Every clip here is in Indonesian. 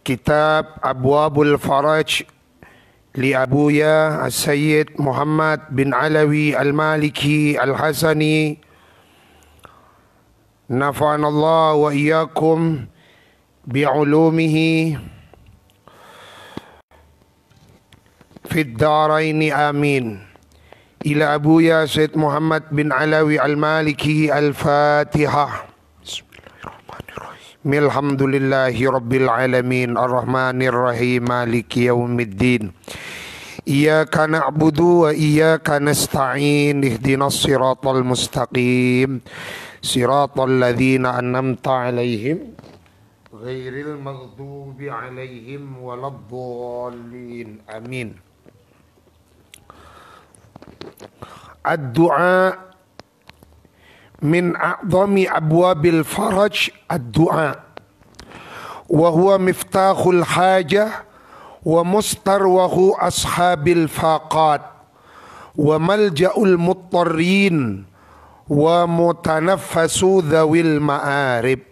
Kitab Abwabul Faraj li Abuya As-Sayyid Muhammad bin Alawi Al-Maliki Al-Hasani, nafa'anallah wa iyyakum bi'ulumihi fid daraini amin. Ila Abuya Sayyid Muhammad bin Alawi Al-Maliki Al-Fatihah. Alhamdulillahi Rabbil Alamin Ar-Rahmanir Rahim Maliki Yawmiddin. Iyyaka na'budu wa iyyaka nasta'in. Ihdinas siratal mustaqim, siratal ladzina an'amta 'alaihim ghairil maghdubi 'alaihim waladdallin. Amin. Ad-du'a min a'zami abwabil faraj. Ad-du'a wa huwa miftahul hajah wa mustarwahu ashabil faqat wa malja'ul muttarrin wa mutanaffasu dhawil ma'arib.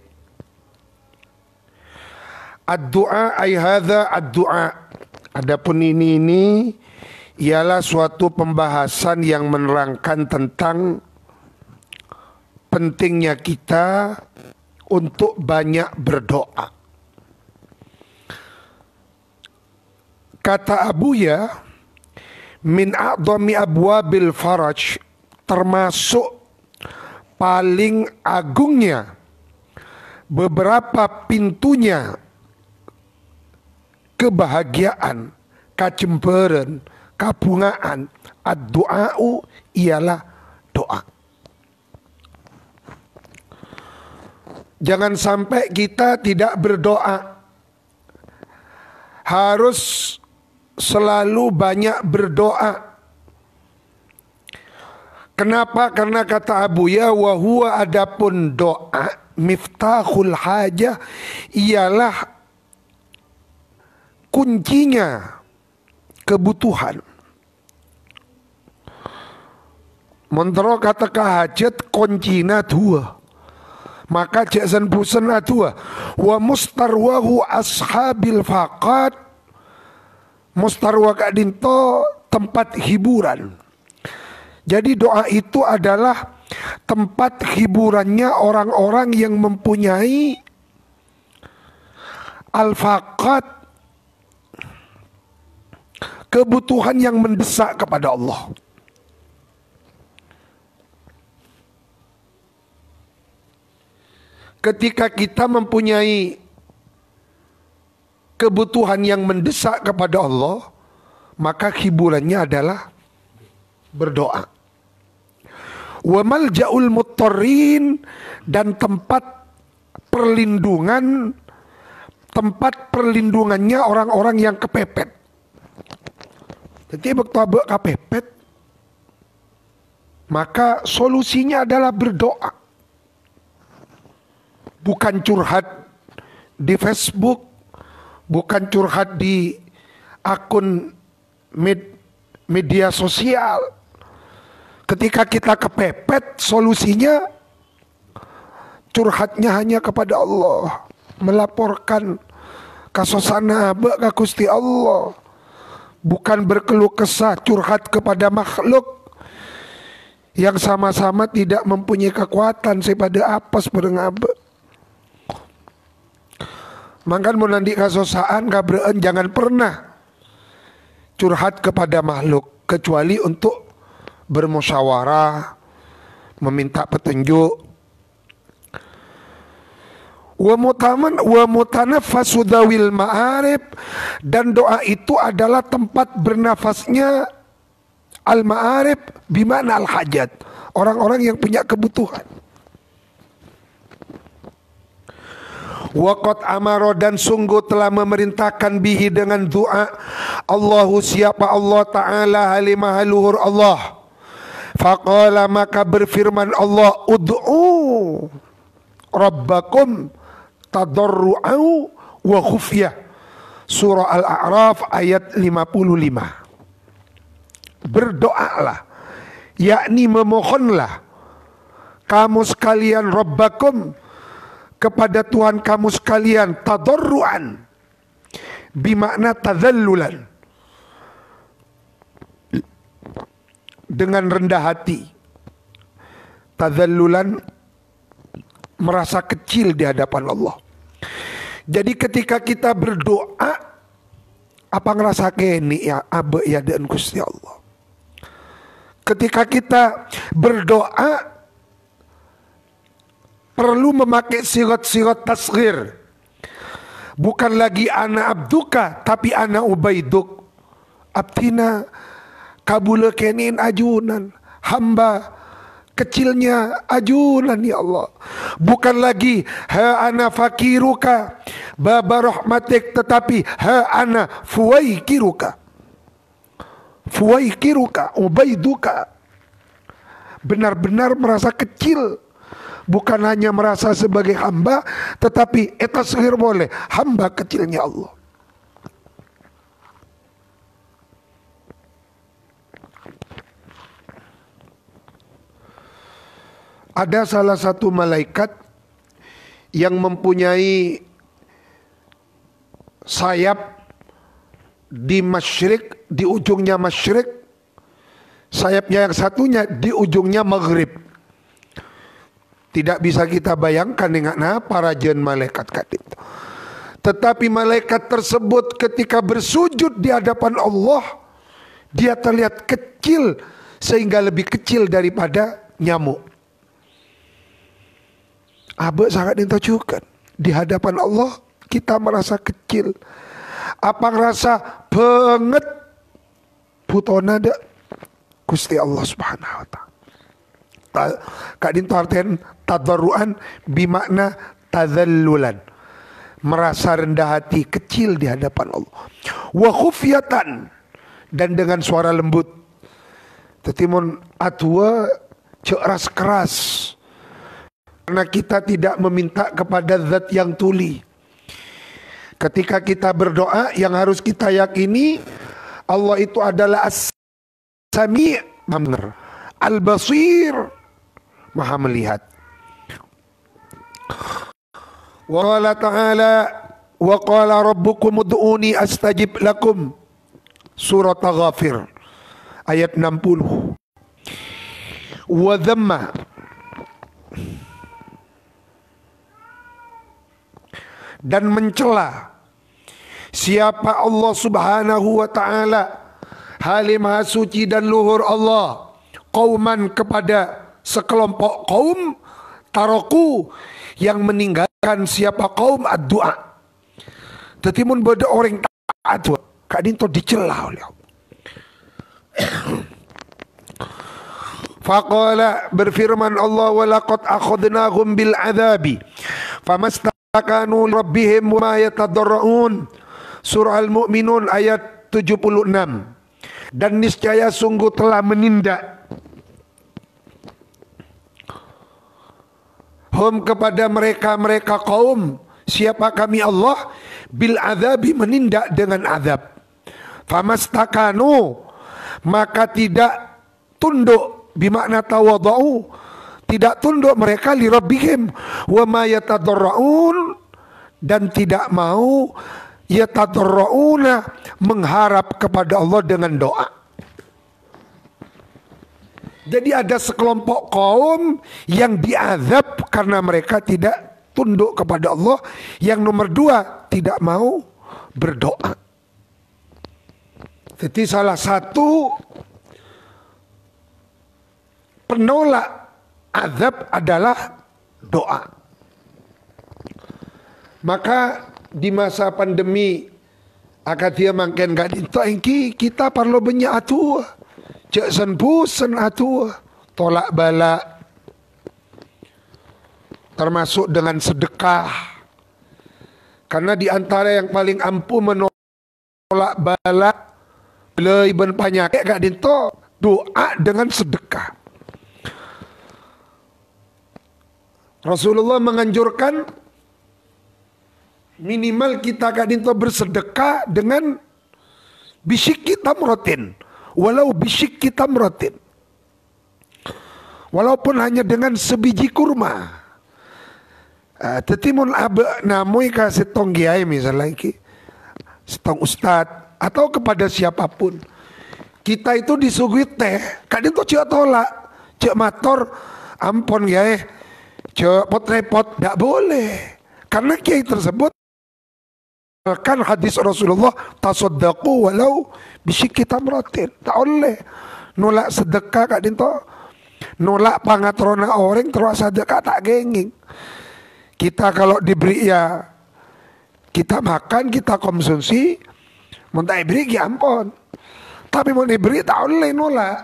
Ad-du'a ay hadha ad-du'a. Adapun ini ialah suatu pembahasan yang menerangkan tentang pentingnya kita untuk banyak berdoa. Kata Abuya, min a'zami abwabil faraj, termasuk paling agungnya beberapa pintunya kebahagiaan, kacemberan, kabungaan. Ad-du'a'u ialah doa. Jangan sampai kita tidak berdoa. Harus selalu banyak berdoa. Kenapa? Karena kata Abuya, wa huwa, adapun doa, miftahul hajah, ialah kuncinya kebutuhan. Montro kata hajat kuncinya dua. Maka jaksan busan adua wa mustarwahu ashabil faqat. Mustarwa kadinto tempat hiburan. Jadi doa itu adalah tempat hiburannya orang-orang yang mempunyai al-faqat, kebutuhan yang mendesak kepada Allah. Ketika kita mempunyai kebutuhan yang mendesak kepada Allah, maka hiburannya adalah berdoa. Wa malja'ul muttarrin, dan tempat perlindungannya orang-orang yang kepepet. Jadi waktu kepepet, maka solusinya adalah berdoa. Bukan curhat di Facebook, bukan curhat di akun media sosial. Ketika kita kepepet, solusinya curhatnya hanya kepada Allah, melaporkan kasosana abek ka Gusti Allah, bukan berkeluh kesah curhat kepada makhluk yang sama-sama tidak mempunyai kekuatan sepada apes berengabe. Mangkan mau nanti kasosaan kabreen, jangan pernah curhat kepada makhluk kecuali untuk bermusyawarah, meminta petunjuk. Wa mutanaffasu dzawil ma'arib, dan doa itu adalah tempat bernafasnya al-ma'arib, bimana al-hajat, orang-orang yang punya kebutuhan. Waqad amaro, dan sungguh telah memerintahkan bihi, dengan doa, Allahu, siapa Allah Ta'ala halimah luhur Allah. Faqala, maka berfirman Allah, ud'u rabbakum tadarru'au wa khufyah. Surah Al-A'raf ayat 55. Berdoalah, yakni memohonlah kamu sekalian rabbakum, kepada Tuhan kamu sekalian, tadarruan, bimakna tadhallulan, dengan rendah hati. Tadhallulan, merasa kecil di hadapan Allah. Jadi ketika kita berdoa, apa ngerasa kene ya abe ya dan Gusti Allah. Ketika kita berdoa, perlu memakai sirat-sirat tasghir. Bukan lagi ana abduka, tapi ana ubaiduk. Abdina kabula kenin ajunan, hamba kecilnya ajunan ya Allah. Bukan lagi ha ana fakiruka baba rahmatik, tetapi ha ana fuwaikiruka, fuwaikiruka ubaiduka. Benar-benar merasa kecil, bukan hanya merasa sebagai hamba, tetapi tasghir boleh, hamba kecilnya Allah. Ada salah satu malaikat yang mempunyai sayap di masyrik, di ujungnya masyrik, sayapnya yang satunya di ujungnya maghrib. Tidak bisa kita bayangkan dengan para jen malaikat itu. Tetapi malaikat tersebut ketika bersujud di hadapan Allah, dia terlihat kecil sehingga lebih kecil daripada nyamuk. Abe sangat ditajukan di hadapan Allah, kita merasa kecil. Apa ngerasa banget putona ada Gusti Allah Subhanahu wa taala. Kadin artian tadarruan bimakna tadhallulan, merasa rendah hati, kecil di hadapan Allah. Wa khufyatan, dan dengan suara lembut. Tetimun atwa keras, karena kita tidak meminta kepada zat yang tuli. Ketika kita berdoa, yang harus kita yakini Allah itu adalah As-Sami' Al-Basir, Maha melihat. Wa qala ta'ala wa qala rabbukum ud'uni astajib lakum, surat Ghafir ayat 60. Wa dhamma, dan mencela siapa Allah Subhanahu wa ta'ala, Halim Maha Suci dan luhur Allah, qauman kepada sekelompok kaum, taroku yang meninggalkan siapa kaum ad-du'a. Tetimun beda orang taat kadin to dicela oleh Allah. Faqala, berfirman Allah, walaqad akhadnahum bil adzabi famastakanu rabbihim wa yatadarrun, surah Al-Mu'minun ayat 76. Dan niscaya sungguh telah menindak hum kepada mereka kaum, siapa kami Allah, bil adzabi, menindak dengan azab. Famastakanu, maka tidak tunduk, bimakna tawadhu, tidak tunduk mereka li rabbihim wa ma yatadarrun, dan tidak mau yatadarruna, mengharap kepada Allah dengan doa. Jadi ada sekelompok kaum yang diazab karena mereka tidak tunduk kepada Allah. Yang nomor dua, tidak mau berdoa. Jadi salah satu penolak azab adalah doa. Maka di masa pandemi akadia makin gak ditengki, kita perlu banyak atu, cek sen atu, tolak bala, termasuk dengan sedekah. Karena di antara yang paling ampuh menolak bala, bela iban penyakit gak dinto, doa dengan sedekah. Rasulullah menganjurkan minimal kita kadinto bersedekah dengan bisyik tamrotin, walau bisyik tamrotin, walaupun hanya dengan sebiji kurma. Tetimun abe namui kasih tonggiai misalnya iki setong ustad atau kepada siapapun, kita itu disuguhi teh, kadang itu cek tolak, cek mator, ampun ya, cek pot repot, tidak boleh. Karena kiai tersebut kan hadis Rasulullah, tasaddaqu walau bisyikki tamratin. Tak boleh nolak sedekah kadang itu, nolak pangatrona orang terus sedekah tak genging. Kita kalau diberi ya kita makan, kita konsumsi, mentah diberi ya ampun. Tapi mau diberi tak boleh nolak.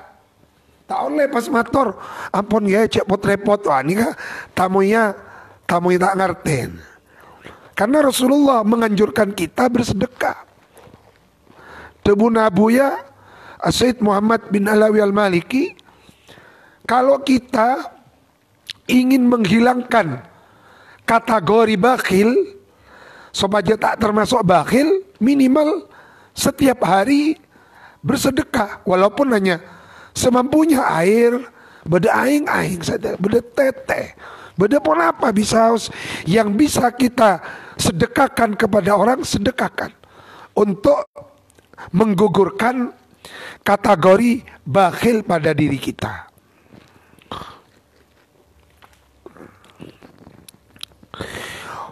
Tak boleh pas mator, ampun ya cek pot repot. Wah ini kan tamunya tak ngerti. Karena Rasulullah menganjurkan kita bersedekah. Debu Nabuya Sayyid Muhammad bin Alawi al-Maliki, kalau kita ingin menghilangkan kategori bakhil supaya tak termasuk bakhil, minimal setiap hari bersedekah, walaupun hanya semampunya air, beda aing saja, beda teteh, beda pun apa bisa yang bisa kita sedekahkan kepada orang, sedekahkan untuk menggugurkan kategori bakhil pada diri kita.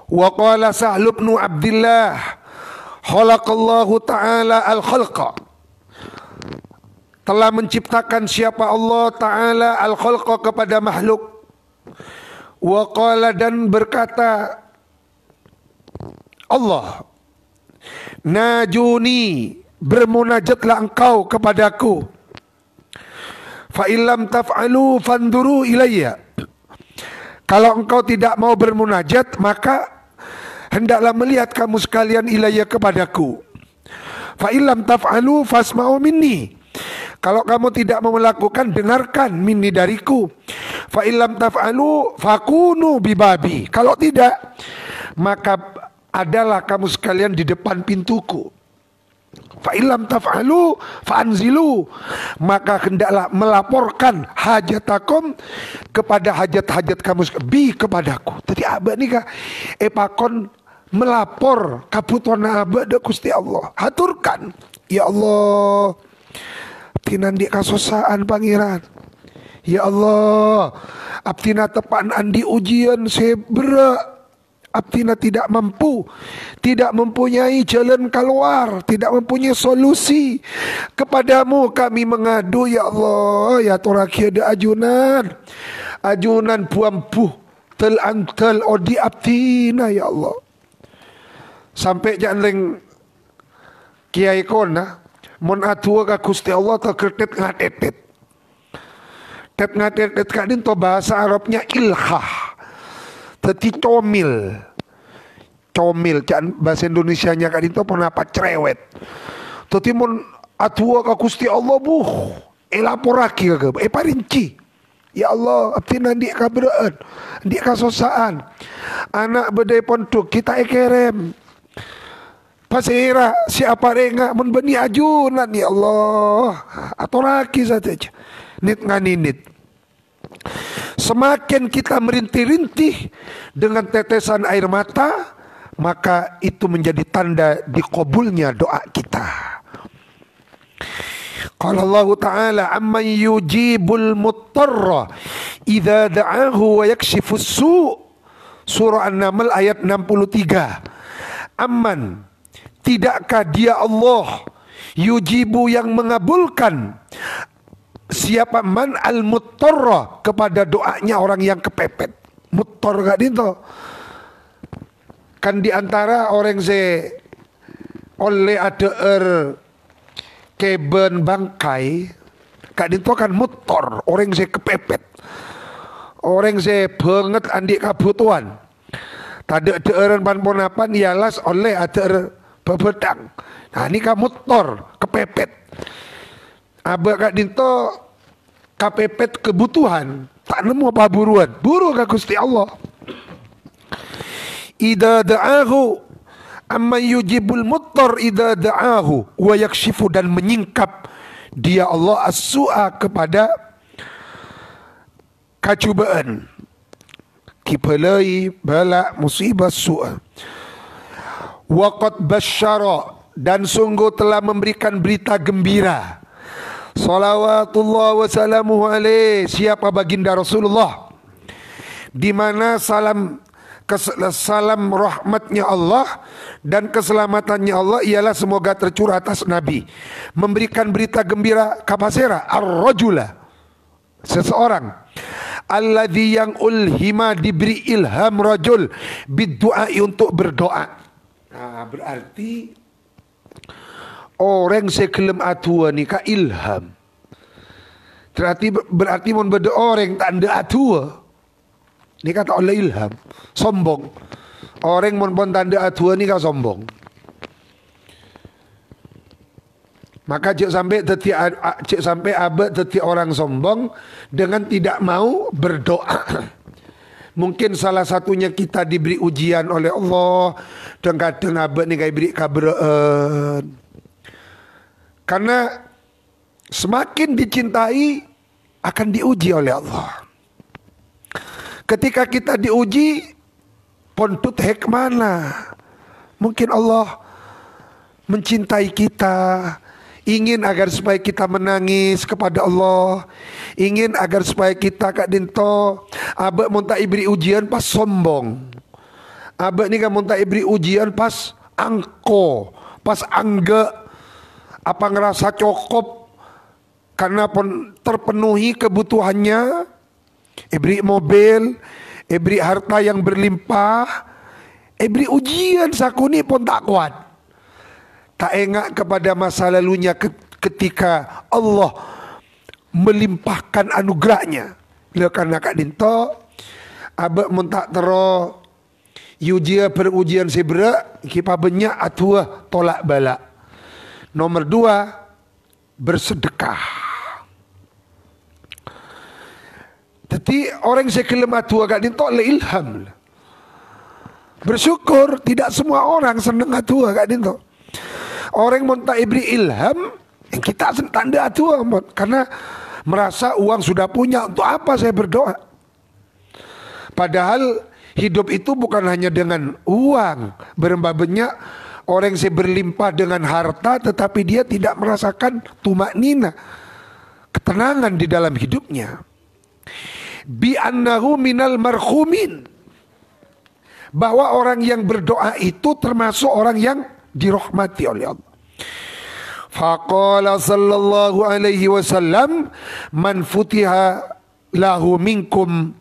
Wa qala Sa'lu bin Abdillah, khalaqallahu ta'ala al-khalqa, telah menciptakan siapa Allah Ta'ala al-khalqa kepada makhluk. Wa qala, dan berkata Allah, najuni, bermunajatlah engkau kepadaku. Fa illam taf'alu fanduru ilayya, kalau engkau tidak mau bermunajat maka hendaklah melihat kamu sekalian ilayya kepadaku. Fa illam taf'alu fasma'u minni, kalau kamu tidak mau melakukan, dengarkan minni dariku. Fa illam taf'alu fakunu bibabi, kalau tidak maka adalah kamu sekalian di depan pintuku. Fa illam taf'alu fa'anzilu, maka hendaklah melaporkan hajatakum, kepada hajat-hajat kamu bi kepadaku. Tadi abah nikah epakon melapor kabutuhan abah de Gusti Allah, haturkan ya Allah, abtina di kasosaan pangeran. Ya Allah, abtina tepan andi ujian sebera, abtina tidak mampu, tidak mempunyai jalan keluar, tidak mempunyai solusi. Kepadamu kami mengadu ya Allah. Ya turaki ada ajunan puampuh tel antel odi abtina ya Allah. Sampai jangan kiai kona mon atua ka Gusti Allah terketet ngatetet. Tet ngatetet kadin to bahasa Arabnya ilhah. Teti comil. Comil can bahasa Indonesianya kadin to penapa cerewet. Teti mon atua ka Gusti Allah buh elaporaki ka parinci. Ya Allah, abdi nanti kaberaan, nanti kasosaan. Anak bedai pondok kita ekerem. Pasira siapa renga mun beni ajunan ya Allah, atau lagi saja nit nganinit. Semakin kita merintih-rintih dengan tetesan air mata, maka itu menjadi tanda dikabulnya doa kita. Qala Allah Ta'ala, amman yujibul muttarra idza da'ahu wa yakshifus su'. Surah An-Naml ayat 63. Amman, tidakkah dia Allah yujibu yang mengabulkan, siapa man al-muttarra, kepada doanya orang yang kepepet. Muttar gak itu kan diantara orang ze oleh ada keben bangkai kak itu kan muttar, orang ze kepepet, orang ze banget andik kabutuhan. Tadi ada pan ponapan ialas oleh ada bebedang. Nah ini kamu tor kepepet. Abah kak dinto kepepet kebutuhan, tak nemu apa buruan, buru kak Gusti Allah. Idza da'ahu amma yujibul muttar idza da'ahu wa yakshifu, dan menyingkap dia Allah as-su'a kepada kacubaan, kipalai bala musibah su'a. Waqad basyara dan sungguh telah memberikan berita gembira. Salawatullah wa salamuhu alaih, siapa baginda Rasulullah, di mana salam rahmatnya Allah dan keselamatannya Allah ialah semoga tercurah atas Nabi. Memberikan berita gembira kapasera ar-rajula, seseorang alladzi yang ulhima, diberi ilham rajul biddu'a, untuk berdoa. Nah, berarti orang sekelem atua ni ka ilham. Berarti mun berdoa orang tak ada atua. Ni kata oleh ilham. Sombong. Orang mun tanda atua ni ka sombong. Maka cik sampai abad teti orang sombong dengan tidak mau berdoa. Mungkin salah satunya kita diberi ujian oleh Allah dan kadang abad ni kai beri kabraan. Karena semakin dicintai akan diuji oleh Allah. Ketika kita diuji, pontut hikmana. Mungkin Allah mencintai kita, ingin agar supaya kita menangis kepada Allah, ingin agar supaya kita kak dinto abek mun tak ibri ujian pas sombong. Abek ni kan mun tak ibri ujian pas angko, pas angge, apa ngerasa cukup karena pun terpenuhi kebutuhannya, ibri mobil, ibri harta yang berlimpah, ibri ujian sakuni pun tak kuat. Tak ingat kepada masa lalunya ketika Allah melimpahkan anugerahnya. Bila karena kak dinto abek mun tak tero yujia perujian sebera kipa banyak atua tolak bala. Nomor 2, bersedekah. Jadi orang sekelem atua kak dinto le ilham. Bersyukur tidak semua orang senang atua kak dinto. Orang mun tak ibri ilham, kita tanda atua karena merasa uang sudah punya, untuk apa saya berdoa? Padahal hidup itu bukan hanya dengan uang. Berembah banyak orang yang berlimpah dengan harta tetapi dia tidak merasakan tumaknina, ketenangan di dalam hidupnya. Bi annahu minal marhumin, bahwa orang yang berdoa itu termasuk orang yang dirahmati oleh Allah. Faqala sallallahu alaihi wasallam, man futiha lahu minkum,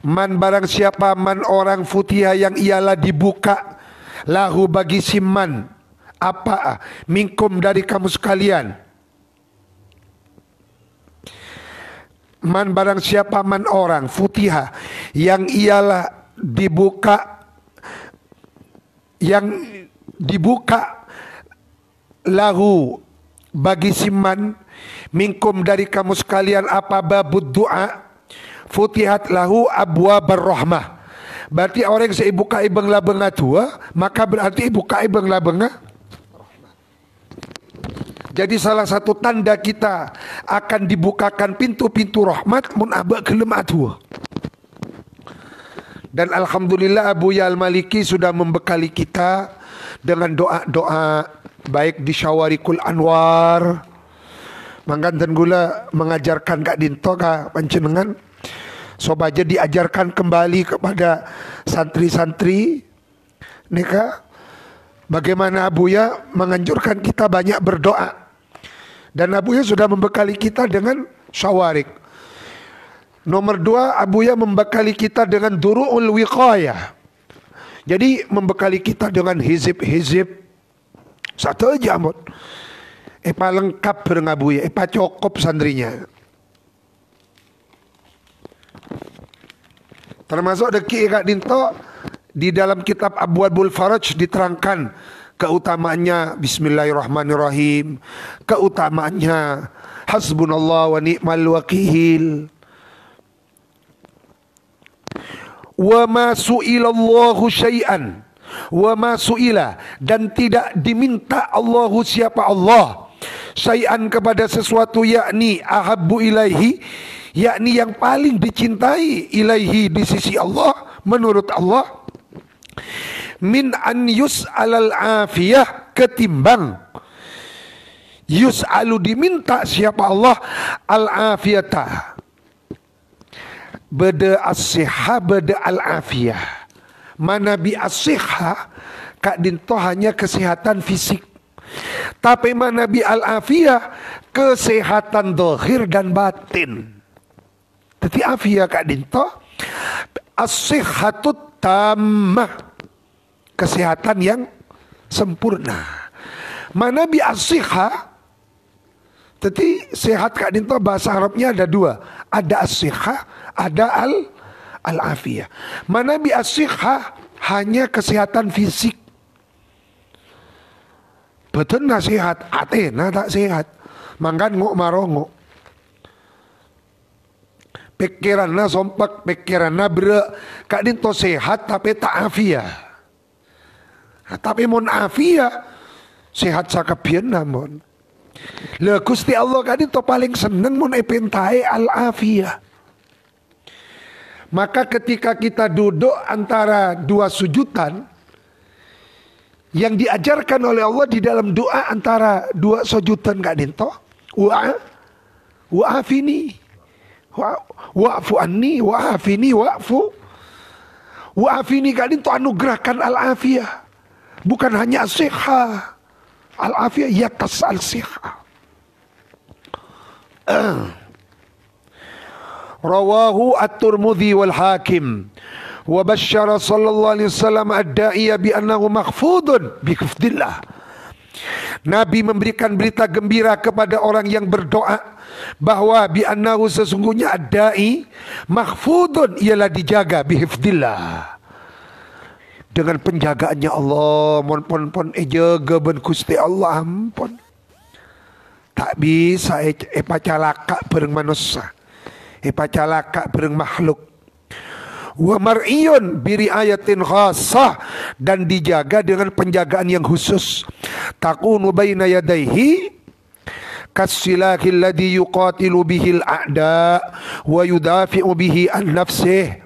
man barang siapa, man orang futiha yang ialah dibuka, lahu bagi siman, apa, minkum dari kamu sekalian. Man barang siapa, man orang futiha yang ialah dibuka, yang dibuka lahu bagi siman, minkum dari kamu sekalian, apa, babud doa, futihat lahu abwabar rahmah. Berarti orang yang seibuka ibang labenga tua, maka berarti ibuka ibang labenga. Jadi salah satu tanda kita akan dibukakan pintu-pintu rahmat mun aba kelem atua. Dan alhamdulillah Abuya Al-Maliki sudah membekali kita dengan doa-doa baik di Syawarikul Anwar. Mangkan gula mengajarkan kak dinto kak panjenengan sobaja diajarkan kembali kepada santri-santri nika bagaimana Abuya menganjurkan kita banyak berdoa. Dan Abuya sudah membekali kita dengan syawarik. Nomor 2, Abuya membekali kita dengan duru'ul wiqayah. Jadi membekali kita dengan hizib-hizib. Satu aja amat. Epa lengkap dengan Abuya, epa cukup santrinya. Termasuk deki kak dinto di dalam kitab Abwabul Faraj diterangkan keutamaannya bismillahirrahmanirrahim, keutamaannya hasbunallah wa ni'mal wakil. Wa ma su'ilallahu syai'an, wa ma su'ila, dan tidak diminta Allahu siapa Allah, syai'an kepada sesuatu, yakni ahabbu ilaihi, yakni yang paling dicintai, ilaihi di sisi Allah, menurut Allah, min an yus'alal afiyah, ketimbang yus'alu diminta siapa Allah al-afiyata, beda as-sihha beda al-afiyah. Mana bi as-sihha kak dinto hanya kesehatan fisik, tapi mana bi al-afiyah kesehatan zahir dan batin. Jadi afiyah kak dinto as-sihhatut tammah, kesehatan yang sempurna. Mana bi as-sihha, jadi sehat kak dinto bahasa Arabnya ada dua, ada as-sihha, ada al-afiyah. Mana bi as-sihha hanya kesehatan fisik. Betul na sehat, atena tak sehat. Mangkan ngok marongo. Pikiranna sompak, pikiranna bre, kak dinto sehat tapi tak afiyah. Nah, tapi mon afiyah sehat sakabian namun. Le Gusti Allah kak dinto paling seneng mon epentai al-afiyah. Maka ketika kita duduk antara dua sujudan, yang diajarkan oleh Allah di dalam doa antara dua sujudan kak dinto, wa'afini, wa'fu anni, wa'afini, wa'afini kak dinto anugerahkan al-afiyah. Bukan hanya as-sihha, al-afiyah yatas al-sihha. Rawahu at-Tirmidzi wal Hakim wa basyara sallallahu alaihi wasallam ad-da'iya bi annahu makhfudun bi khifdillah. Nabi memberikan berita gembira kepada orang yang berdoa bahwa bi annahu sesungguhnya ad-da'i makhfudun, ialah dijaga bi khifdillah, dengan penjagaannya Allah. Pon jaga ben Gusti Allah ampun. Tak bisa pacalaka bareng manusia, pacalaka bareng makhluk. Wa mar'iyun bi riayatin khassah, dan dijaga dengan penjagaan yang khusus. Takunu baina yadayhi kasilahil ladzi yuqatilu bihil a'da wa yudafi'u bihi an nafsih.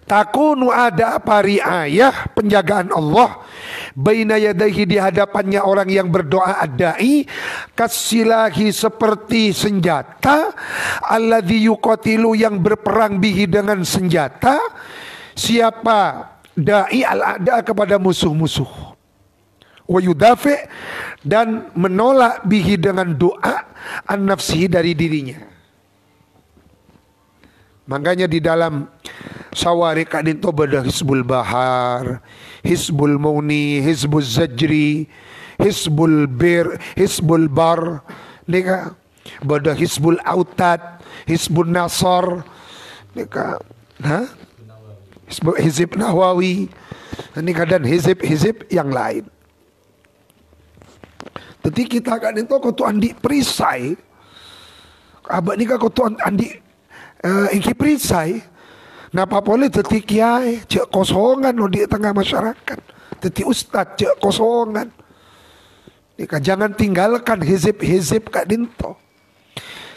Takunu ada apa riayah, penjagaan Allah, baina yadaihi di hadapannya orang yang berdoa ad-da'i, kasilahi seperti senjata, alladzi yuqatilu yang berperang bihi dengan senjata, siapa da'i al-a'da kepada musuh-musuh, wa yudafi dan menolak bihi dengan doa an-nafsi dari dirinya. Makanya di dalam Sawari kak dinto beda Hizbul Bahar, Hizbul Mauni, Hizbul Zajri, Hizbul Bir, Hizbul Bar, nika beda Hizbul Autad, Hizbul Nasar, nika Hizib Nawawi, nika dan hizib yang lain. Jadi kita kak dinto kutu andi perisai, abah nika kutu andi ingki perisai. Napa boleh teti kiai cek kosongan di tengah masyarakat, teti ustad cek kosongan. Jangan tinggalkan hizib kak dinto.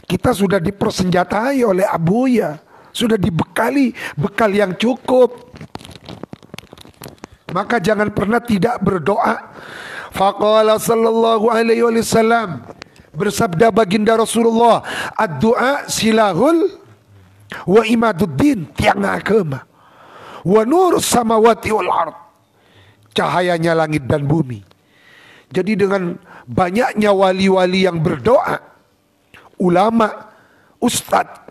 Kita sudah dipersenjatai oleh Abuya, sudah dibekali bekal yang cukup. Maka jangan pernah tidak berdoa. Faqala sallallahu alaihi wasallam, bersabda baginda Rasulullah, ad-du'a silahul wa imaduddin, tiang agama, wa nur samawati wal ard, cahayanya langit dan bumi. Jadi dengan banyaknya wali-wali yang berdoa, ulama, ustadz,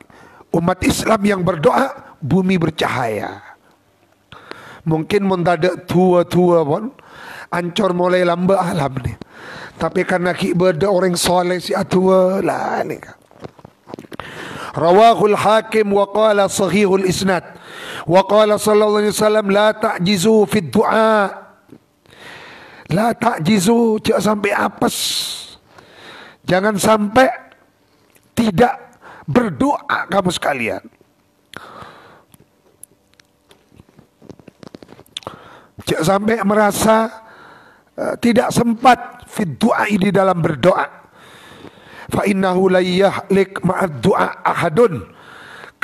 umat Islam yang berdoa, bumi bercahaya. Mungkin mendadak tua-tua pun ancor mulai lamba alam nih. Tapi karena kita orang soleh si atua lah nih. Rawahul Hakim wa qala sahihul isnad wa qala sallallahu alaihi wasallam la ta'jizu fid du'a, la ta'jizu, jangan sampai apes, jangan sampai tidak berdoa kamu sekalian. Jangan sampai merasa tidak sempat fid du'a, di dalam berdoa. Fa innahu la yahlik ma'ad du'a ahadun,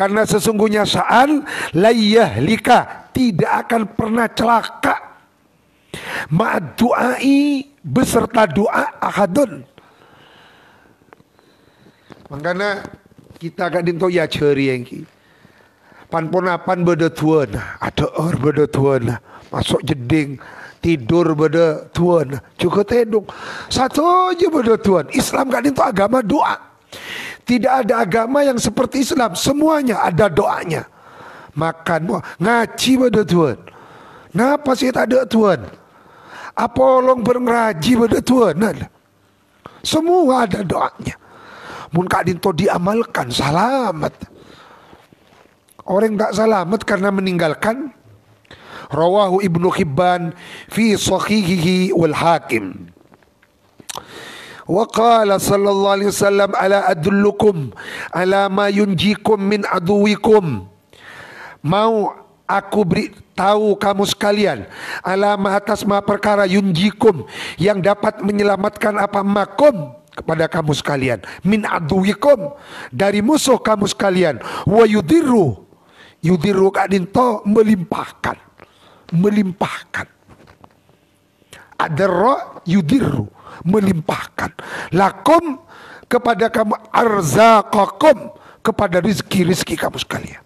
Karena sesungguhnya sya'an layahlika, tidak akan pernah celaka, ma'ad du'ai, beserta doa, ahadun. Makanya kita gak dinto ya ceri yang ki. Pan-ponapan beda tuan, ada beda tuan, masuk jeding, tidur beda tuan, juga tedung. Satu aja beda tuan. Islam gak dinto agama doa. Tidak ada agama yang seperti Islam, semuanya ada doanya. Makan, ngaji beda tuan. Napa sih tak ada tuan? Apolong berngaji beda tuan. Semua ada doanya. Mun kak dinto diamalkan selamat. Orang tak selamat karena meninggalkan. Rawahu Ibnu Hibban fi sahihihi wal Hakim. Wa qala sallallahu alaihi wasallam, ala adullukum ala ma yunjikum min aduwikum. Mau aku beritahu kamu sekalian alama atas ma perkara yunjikum, yang dapat menyelamatkan apa makum, kepada kamu sekalian, min aduwikum, dari musuh kamu sekalian, wa yudirru kadinto, melimpahkan adarra yudirru, melimpahkan, lakum, kepada kamu, arzaqakum, kepada rizki kamu sekalian.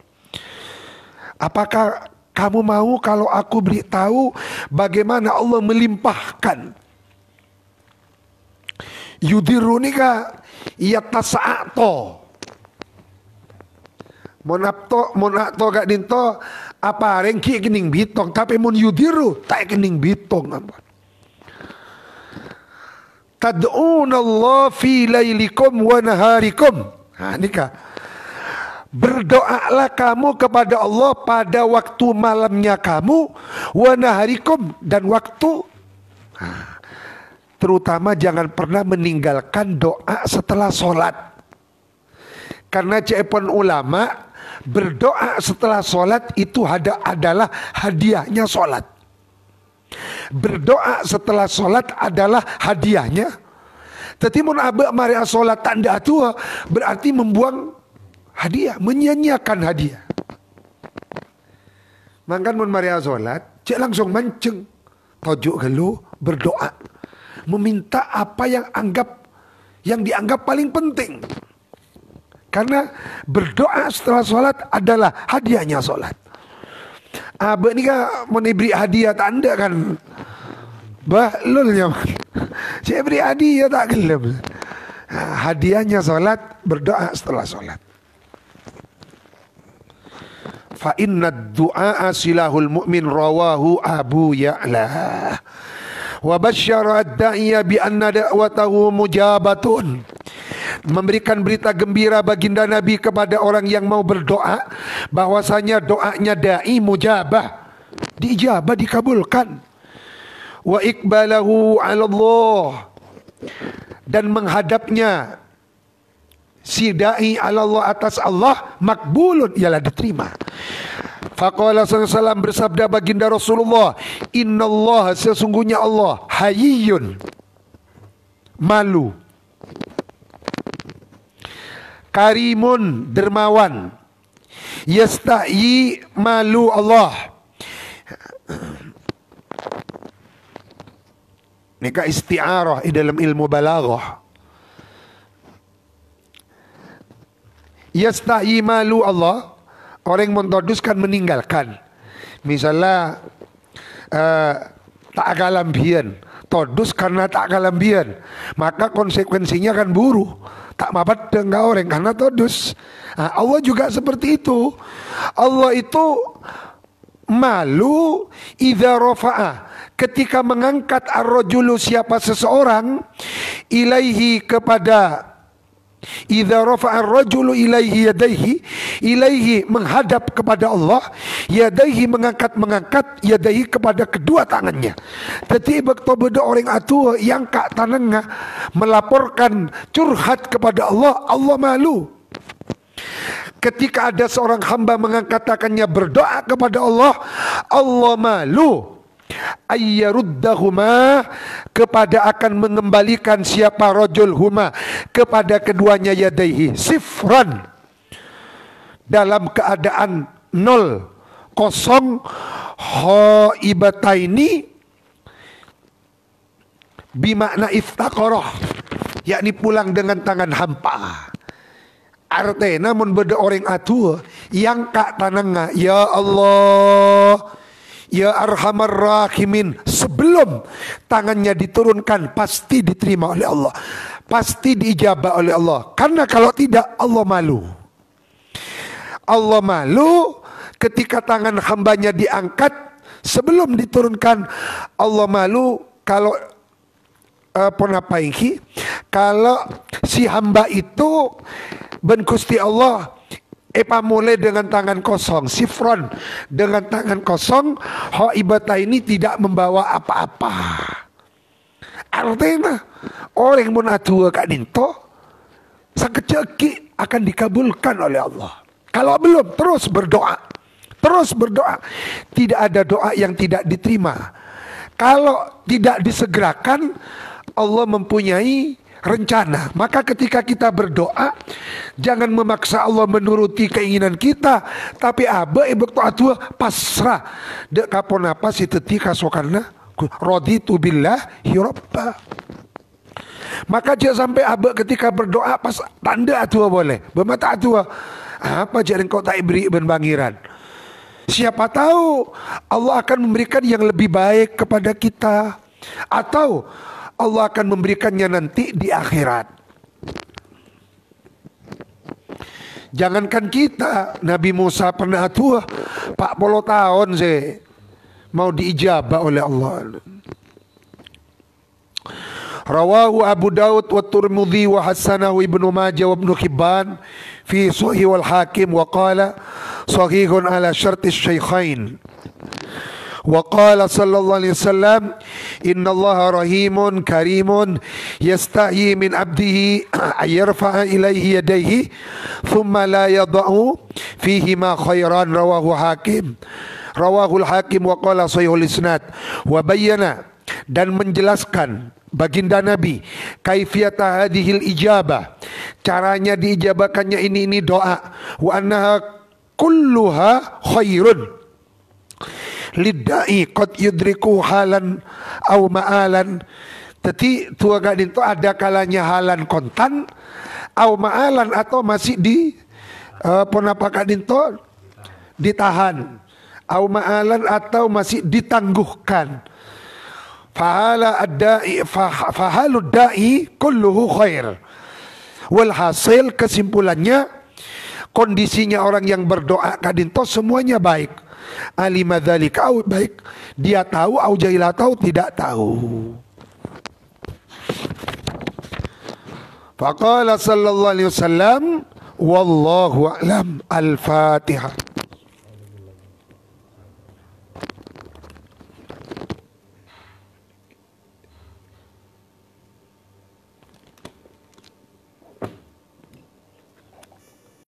Apakah kamu mau kalau aku beritahu bagaimana Allah melimpahkan? Yudiru nika yatasa'ato. Monakto gak dinto apa rengki kening bitong, tapi mun yudiru tak kening bitong. Tad'una Allah fi lailikum wa naharikum. Nah nikah, berdoalah kamu kepada Allah pada waktu malamnya kamu, wa naharikum, dan waktu. Terutama jangan pernah meninggalkan doa setelah sholat. Karena cepon ulama, berdoa setelah sholat itu adalah hadiahnya sholat. Berdoa setelah sholat adalah hadiahnya. Tetapi mun abak mari sholat tanda tua, berarti membuang hadiah, menyia-nyiakan hadiah. Mangkan mun mari sholat, cek langsung mancing, tojuk gelu, berdoa, meminta apa yang dianggap paling penting. Karena berdoa setelah sholat adalah hadiahnya sholat. Abak ni kan mau beri hadiah tanda kan, bahlulnya. Saya beri hadiah tak gelap. Hadiahnya sholat, berdoa setelah sholat. Fa inna du'a silahul mu'min, rawahu Abu Ya'la. Wa basyara ad-da'iya bi anna da'watahu mujabatun. Memberikan berita gembira baginda Nabi kepada orang yang mau berdoa, bahwasanya doanya da'i mujabah, diijabah, dikabulkan. Wa iqbalahu 'ala Allah, dan menghadapnya si da'i 'ala Allah, atas Allah, makbulun, ialah diterima. Faqala sallallahu alaihi wasallam, bersabda baginda Rasulullah, innallaha, sesungguhnya Allah, hayyun, malu, karimun, dermawan, yastahi, malu Allah. Ini ka isti'arah di dalam ilmu balaghah. Yastahi, malu Allah. Orang yang mentoduskan, meninggalkan. Misalnya tak galambian, todus karena tak galambian, maka konsekuensinya kan buruh. Tak mabat dengan orang karena todus. Nah, Allah juga seperti itu. Allah itu malu idza rafa'a, ketika mengangkat ar-rajulu, siapa seseorang, ilaihi, kepada, idza rafa'a ar-rajulu ilaihi yadaihi, ilaihi, menghadap kepada Allah, yadaihi, mengangkat yadaihi, kepada kedua tangannya. Jadi waktu beda orang atua yang kak tanangnya melaporkan curhat kepada Allah, Allah malu. Ketika ada seorang hamba mengangkat tangannya berdoa kepada Allah, Allah malu. Ayyaruddahuma, kepada akan mengembalikan siapa rajul huma, kepada keduanya yadaihi, sifran, dalam keadaan nol, kosong, haibataini bimakna iftaqarah, yakni pulang dengan tangan hampa. Artinya namun beda orang atua yang kak tananga, ya Allah, ya Arhamar Rahimin, sebelum tangannya diturunkan pasti diterima oleh Allah, pasti diijabah oleh Allah. Karena kalau tidak Allah malu. Allah malu ketika tangan hambanya diangkat sebelum diturunkan. Allah malu kalau kalau si hamba itu ben Gusti Allah mulai dengan tangan kosong, sifron dengan tangan kosong, haibata ini tidak membawa apa-apa. Artinya orang mun atua kak dinto sakeceki akan dikabulkan oleh Allah. Kalau belum, terus berdoa. Terus berdoa. Tidak ada doa yang tidak diterima. Kalau tidak disegerakan, Allah mempunyai rencana. Maka ketika kita berdoa, jangan memaksa Allah menuruti keinginan kita, tapi ibu atua pasrah. Dek kapon apa si teti kasokarna raditu billahi rabba. Maka jangan sampai ketika berdoa pas tanda atua boleh. Bermata atua apa jaring kau tak beri ben bangiran. Siapa tahu Allah akan memberikan yang lebih baik kepada kita, atau Allah akan memberikannya nanti di akhirat. Jangankan kita, Nabi Musa pernah tua 40 tahun sih mau diijabah oleh Allah. Rawahu Abu Daud wa Tirmidzi wa hasanahu Ibnu Majah wa Ibnu Hibban fi Sahih wal Hakim wa qala sahihun ala syarti syaikhain. Wa qala sallallahu alaihi wasallam innallaha rahimun karimun yastahi min abdihi ayarfa'a ilaihi yadayhi thumma la yada'u fihi ma khairan. Rawahu Hakim, rawahul Hakim wa qala sahihul isnad. Wa bayyana, dan menjelaskan baginda Nabi kaifiyata hadhil ijabah, caranya diijabahkannya ini doa, wa annaha kulluha khairun lidai qad yudriku halan au ma'alan. Jadi tua gadin itu ada kalanya halan kontan au ma'alan, atau masih di ponapa gadin itu ditahan, au ma'alan atau masih ditangguhkan. Fahala ad-da'i fahalud da'i kulluhu khair. Walhasil, kesimpulannya, kondisinya orang yang berdoa kadinto semuanya baik. Alima dzalika, baik dia tahu au jahila tahu tidak tahu. Faqala sallallahu alaihi wasallam wallahu a'lam. Al-Fatihah.